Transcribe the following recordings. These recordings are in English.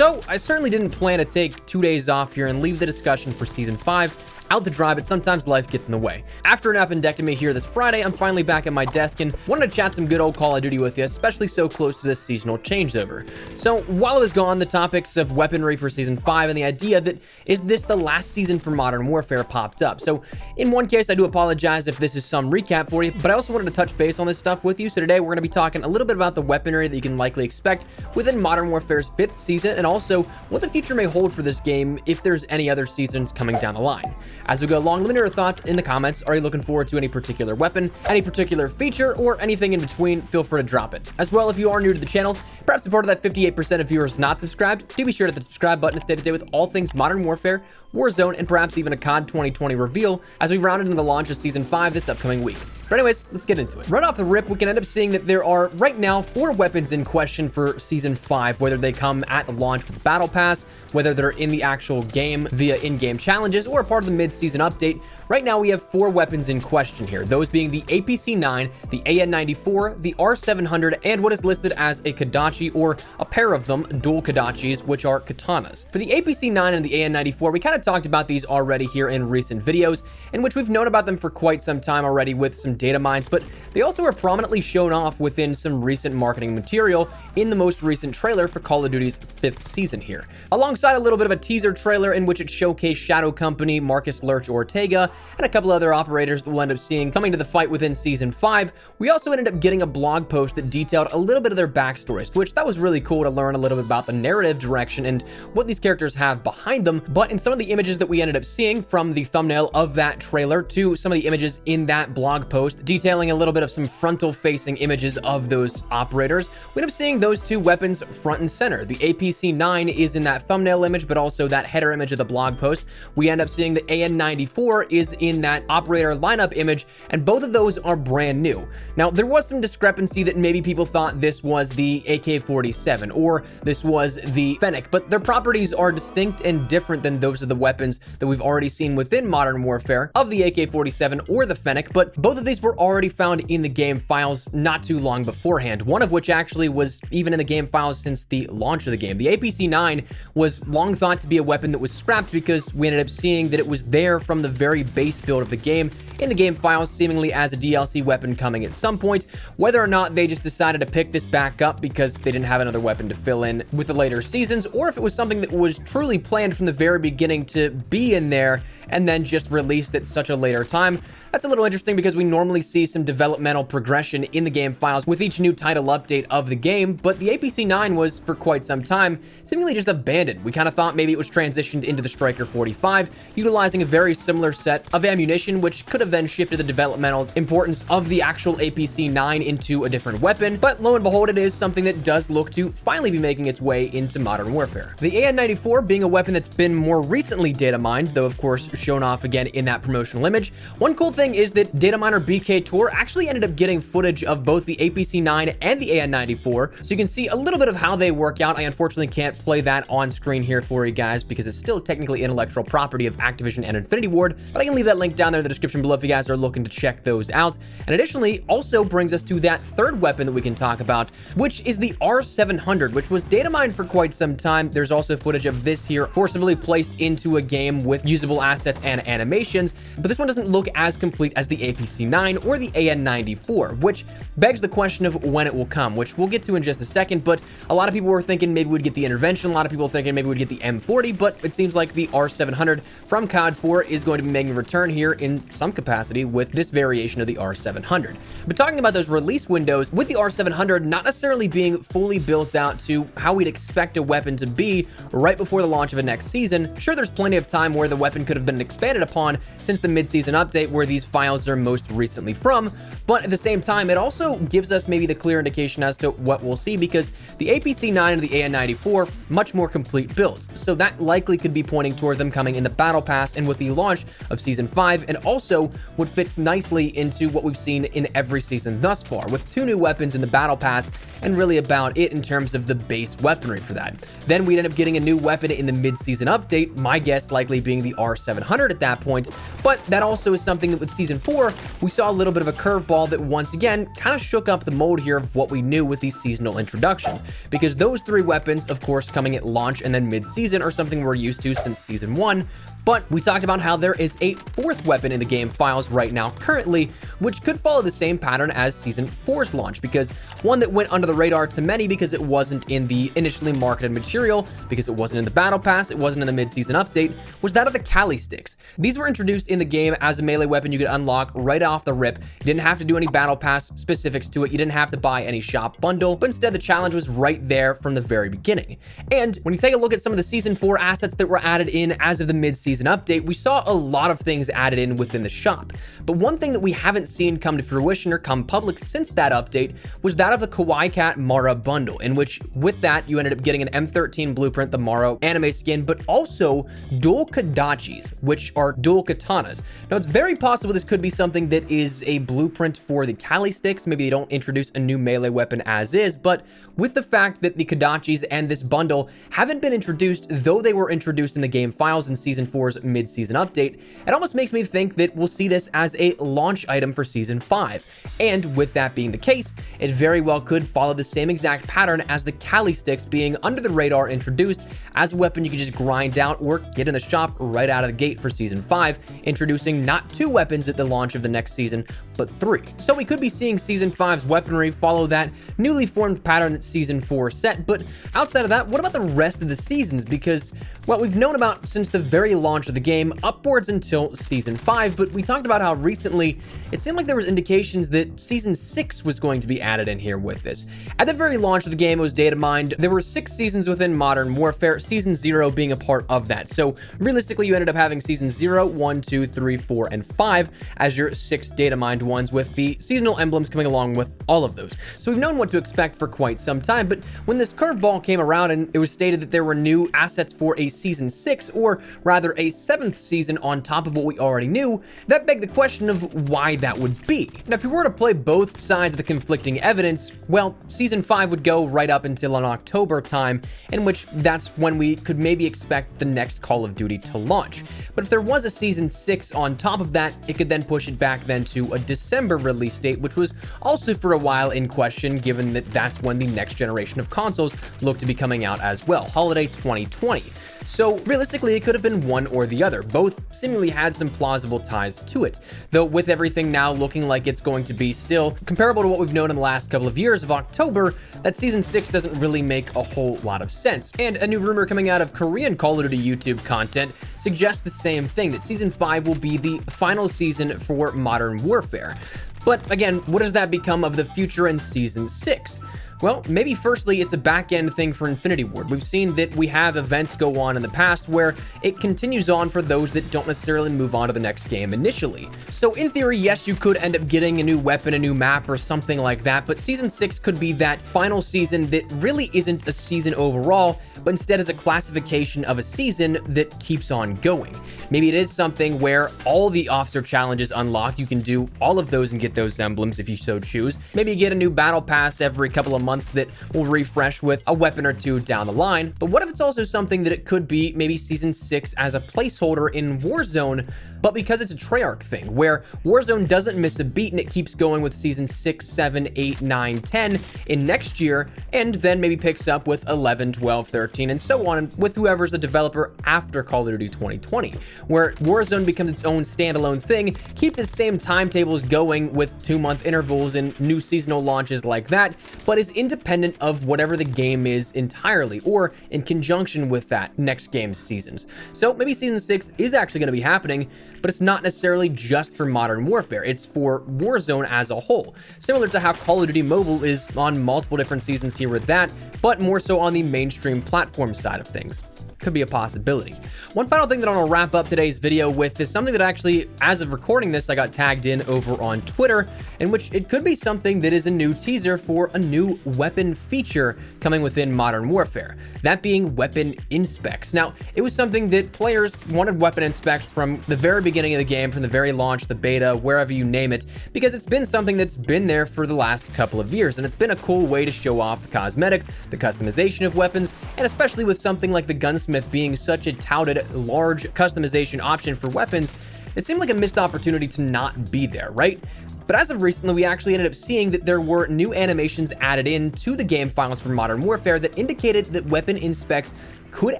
So, I certainly didn't plan to take 2 days off here and leave the discussion for Season 5 out to dry, but sometimes life gets in the way. After an appendectomy here this Friday, I'm finally back at my desk and wanted to chat some good old Call of Duty with you, especially so close to this seasonal changeover. So while I was gone, the topics of weaponry for Season 5 and the idea that is this the last season for Modern Warfare popped up. So in one case, I do apologize if this is some recap for you, but I also wanted to touch base on this stuff with you. So today we're going to be talking a little bit about the weaponry that you can likely expect within Modern Warfare's 5th season, and also what the future may hold for this game if there's any other seasons coming down the line. As we go along, let me know your thoughts in the comments. Are you looking forward to any particular weapon, any particular feature, or anything in between? Feel free to drop it. As well, if you are new to the channel, perhaps a part of that 58% of viewers not subscribed, do be sure to hit the subscribe button to stay up to date with all things Modern Warfare, Warzone, and perhaps even a COD 2020 reveal as we round into the launch of Season 5 this upcoming week. But anyways, let's get into it. Right off the rip, we can end up seeing that there are, right now, 4 weapons in question for Season 5, whether they come at the launch with the Battle Pass, whether they're in the actual game via in-game challenges, or a part of the mid-season update. Right now, we have 4 weapons in question here, those being the APC-9, the AN-94, the R-700, and what is listed as a Kodachi, or a pair of them, dual Kodachis, which are katanas. For the APC-9 and the AN-94, we kind of talked about these already here in recent videos, in which we've known about them for quite some time already with some data mines, but they also are prominently shown off within some recent marketing material in the most recent trailer for Call of Duty's 5th season here. Alongside a little bit of a teaser trailer in which it showcased Shadow Company, Marcus Lurch Ortega, and a couple other operators that we'll end up seeing coming to the fight within Season 5, we also ended up getting a blog post that detailed a little bit of their backstories, which that was really cool to learn a little bit about the narrative direction and what these characters have behind them. But in some of the images that we ended up seeing, from the thumbnail of that trailer to some of the images in that blog post detailing a little bit of some frontal-facing images of those operators, we end up seeing those 2 weapons front and center. The APC-9 is in that thumbnail image, but also that header image of the blog post. We end up seeing the AN-94 is in that operator lineup image, and both of those are brand new. Now, there was some discrepancy that maybe people thought this was the AK-47 or this was the Fennec, but their properties are distinct and different than those of the weapons that we've already seen within Modern Warfare of the AK-47 or the Fennec, but both of these were already found in the game files not too long beforehand, one of which actually was even in the game files since the launch of the game. The APC-9 was long thought to be a weapon that was scrapped because we ended up seeing that it was there from the very base build of the game in the game files, seemingly as a DLC weapon coming at some point. Whether or not they just decided to pick this back up because they didn't have another weapon to fill in with the later seasons, or if it was something that was truly planned from the very beginning to be in there and then just released at such a later time. That's a little interesting because we normally see some developmental progression in the game files with each new title update of the game, but the APC-9 was, for quite some time, seemingly just abandoned. We kind of thought maybe it was transitioned into the Striker 45, utilizing a very similar set of ammunition, which could have then shifted the developmental importance of the actual APC-9 into a different weapon, but lo and behold, it is something that does look to finally be making its way into Modern Warfare. The AN-94 being a weapon that's been more recently data mined, though of course shown off again in that promotional image. One cool thing is that data miner BK Tour actually ended up getting footage of both the APC-9 and the AN-94, so you can see a little bit of how they work out. I unfortunately can't play that on screen here for you guys because it's still technically intellectual property of Activision and Infinity Ward, but I can leave that link down there in the description below if you guys are looking to check those out. And additionally, also brings us to that 3rd weapon that we can talk about, which is the R-700, which was data mined for quite some time. There's also footage of this here forcibly placed into a game with usable assets and animations, but this one doesn't look as complete as the APC-9 or the AN-94, which begs the question of when it will come, which we'll get to in just a second. But a lot of people were thinking maybe we'd get the Intervention, a lot of people were thinking maybe we'd get the M40, but it seems like the R-700 from COD 4 is going to be making a return here in some capacity with this variation of the R-700. But talking about those release windows, with the R-700 not necessarily being fully built out to how we'd expect a weapon to be right before the launch of a next season, sure, there's plenty of time where the weapon could have been expanded upon since the mid-season update where these files are most recently from, but at the same time, it also gives us maybe the clear indication as to what we'll see, because the APC-9 and the AN-94, much more complete builds, so that likely could be pointing toward them coming in the Battle Pass and with the launch of Season 5, and also what fits nicely into what we've seen in every season thus far, with 2 new weapons in the Battle Pass, and really about it in terms of the base weaponry for that. Then we'd end up getting a new weapon in the mid-season update, my guess likely being the R-700, 700 at that point, but that also is something that with Season 4, we saw a little bit of a curveball that once again kind of shook up the mold here of what we knew with these seasonal introductions, because those 3 weapons, of course, coming at launch and then mid-season are something we're used to since Season 1, but we talked about how there is a 4th weapon in the game files right now currently, which could follow the same pattern as Season 4's launch, because one that went under the radar to many because it wasn't in the initially marketed material, because it wasn't in the Battle Pass, it wasn't in the mid-season update, was that of the Cali Sticks. These were introduced in the game as a melee weapon you could unlock right off the rip. You didn't have to do any Battle Pass specifics to it, you didn't have to buy any shop bundle, but instead the challenge was right there from the very beginning. And when you take a look at some of the Season 4 assets that were added in as of the mid-season update, we saw a lot of things added in within the shop. But one thing that we haven't seen come to fruition or come public since that update was that of the Kawaii Cat Mara bundle, in which with that you ended up getting an M13 blueprint, the Mara anime skin, but also dual kadachis, which are dual katanas. Now it's very possible this could be something that is a blueprint for the Cali Sticks. Maybe they don't introduce a new melee weapon as is, but with the fact that the kadachis and this bundle haven't been introduced, though they were introduced in the game files in Season 4's mid-season update, it almost makes me think that we'll see this as a launch item for Season 5. And with that being the case, it very well could follow the same exact pattern as the Cali Sticks being under the radar introduced as a weapon you can just grind out or get in the shop right out of the gate for Season 5, introducing not 2 weapons at the launch of the next season, but 3. So we could be seeing Season 5's weaponry follow that newly formed pattern that Season 4 set, but outside of that, what about the rest of the seasons? Because, well, we've known about since the very launch of the game upwards until Season 5, but we talked about how recently it seemed like there was indications that Season 6 was going to be added in here with this. At the very launch of the game, it was data mined. There were 6 seasons within Modern Warfare, Season 0 being a part of that. So realistically, you ended up having Season 0, 1, 2, 3, 4, and 5 as your 6 data mined ones, with the seasonal emblems coming along with all of those. So we've known what to expect for quite some time, but when this curveball came around and it was stated that there were new assets for a Season 6, or rather a 7th season on top of what we already knew, that begged the question of why that would be. Now, if we were to play both sides of the conflicting evidence, well, Season 5 would go right up until an October time, in which that's when we could maybe expect the next Call of Duty to launch. But if there was a Season 6 on top of that, it could then push it back then to a December release date, which was also for a while in question, given that that's when the next generation of consoles look to be coming out as well, holiday 2020. So realistically, it could have been one or the other. Both seemingly had some plausible ties to it, though with everything now looking like it's going to be still comparable to what we've known in the last couple of years of October, that Season 6 doesn't really make a whole lot of sense. And a new rumor coming out of Korean Call of Duty YouTube content suggests the same thing, that Season 5 will be the final season for Modern Warfare. But again, what does that become of the future in Season 6? Well, maybe firstly, it's a back-end thing for Infinity Ward. We've seen that we have events go on in the past where it continues on for those that don't necessarily move on to the next game initially. So in theory, yes, you could end up getting a new weapon, a new map, or something like that, but Season 6 could be that final season that really isn't a season overall, but instead is a classification of a season that keeps on going. Maybe it is something where all the officer challenges unlock. You can do all of those and get those emblems if you so choose. Maybe you get a new battle pass every couple of months that will refresh with a weapon or 2 down the line. But what if it's also something that it could be maybe Season 6 as a placeholder in Warzone, but because it's a Treyarch thing, where Warzone doesn't miss a beat and it keeps going with Season 6, 7, 8, 9, 10 in next year, and then maybe picks up with 11, 12, 13, and so on with whoever's the developer after Call of Duty 2020, where Warzone becomes its own standalone thing, keeps its same timetables going with 2-month intervals and new seasonal launches like that, but is independent of whatever the game is entirely, or in conjunction with that next game's seasons. So maybe Season 6 is actually going to be happening, but it's not necessarily just for Modern Warfare. It's for Warzone as a whole. Similar to how Call of Duty Mobile is on multiple different seasons here with that, but more so on the mainstream platform side of things. Could be a possibility. One final thing that I want to wrap up today's video with is something that actually, as of recording this, I got tagged in over on Twitter, in which it could be something that is a new teaser for a new weapon feature coming within Modern Warfare, that being weapon inspects. Now, it was something that players wanted weapon inspects from the very beginning of the game, from the very launch, the beta, wherever you name it, because it's been something that's been there for the last couple of years, and it's been a cool way to show off the cosmetics, the customization of weapons, and especially with something like the gun gunsmith being such a touted large customization option for weapons, it seemed like a missed opportunity to not be there, right? But as of recently, we actually ended up seeing that there were new animations added in to the game files for Modern Warfare that indicated that weapon inspects could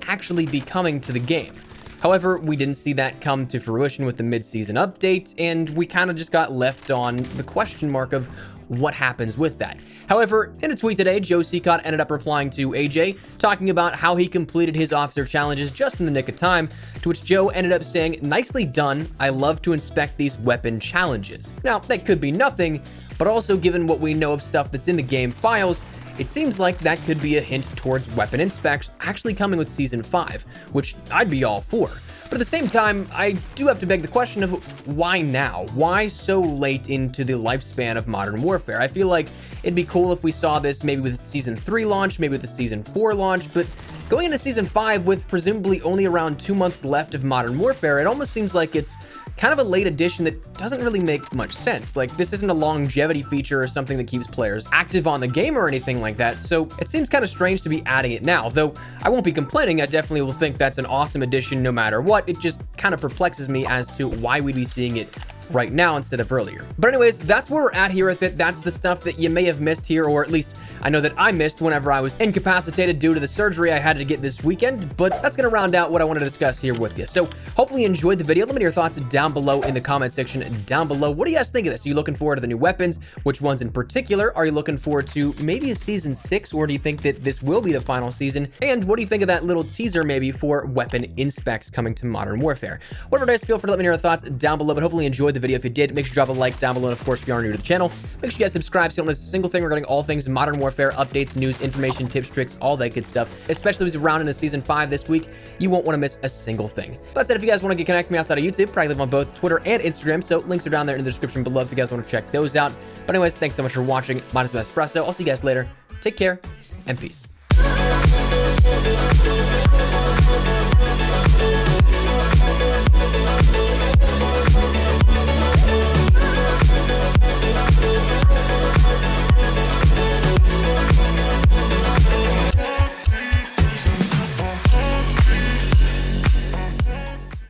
actually be coming to the game. However, we didn't see that come to fruition with the mid-season update, and we kind of just got left on the question mark of what happens with that. However, in a tweet today, Joe Seacott ended up replying to AJ, talking about how he completed his officer challenges just in the nick of time, to which Joe ended up saying, "Nicely done, I love to inspect these weapon challenges." Now, that could be nothing, but also given what we know of stuff that's in the game files, it seems like that could be a hint towards weapon inspects actually coming with Season 5, which I'd be all for. But at the same time, I do have to beg the question of why now? Why so late into the lifespan of Modern Warfare? I feel like it'd be cool if we saw this maybe with Season 3 launch, maybe with the Season 4 launch, but going into Season 5 with presumably only around 2 months left of Modern Warfare, it almost seems like it's kind of a late addition that doesn't really make much sense. Like, this isn't a longevity feature or something that keeps players active on the game or anything like that, so it seems kind of strange to be adding it now, though I won't be complaining. I definitely will think that's an awesome addition no matter what. It just kind of perplexes me as to why we'd be seeing it right now instead of earlier. But anyways, that's where we're at here with it. That's the stuff that you may have missed here, or at least I know that I missed whenever I was incapacitated due to the surgery I had to get this weekend, but that's going to round out what I want to discuss here with you. So hopefully you enjoyed the video. Let me know your thoughts down below in the comment section down below. What do you guys think of this? Are you looking forward to the new weapons? Which ones in particular are you looking forward to? Maybe a Season 6, or do you think that this will be the final season? And what do you think of that little teaser maybe for weapon inspects coming to Modern Warfare? Whatever it is, feel free to let me know your thoughts down below, but hopefully you enjoyed the video. If you did, make sure you drop a like down below, and of course, if you are new to the channel, make sure you guys subscribe so you don't miss a single thing regarding all things Modern Warfare, updates, news, information, tips, tricks, all that good stuff. Especially as we round into Season 5 this week, you won't want to miss a single thing. That said, if you guys want to get connected with me outside of YouTube, probably live on both Twitter and Instagram, so links are down there in the description below if you guys want to check those out. But anyways, thanks so much for watching. Mine is Espresso. I'll see you guys later. Take care, and peace.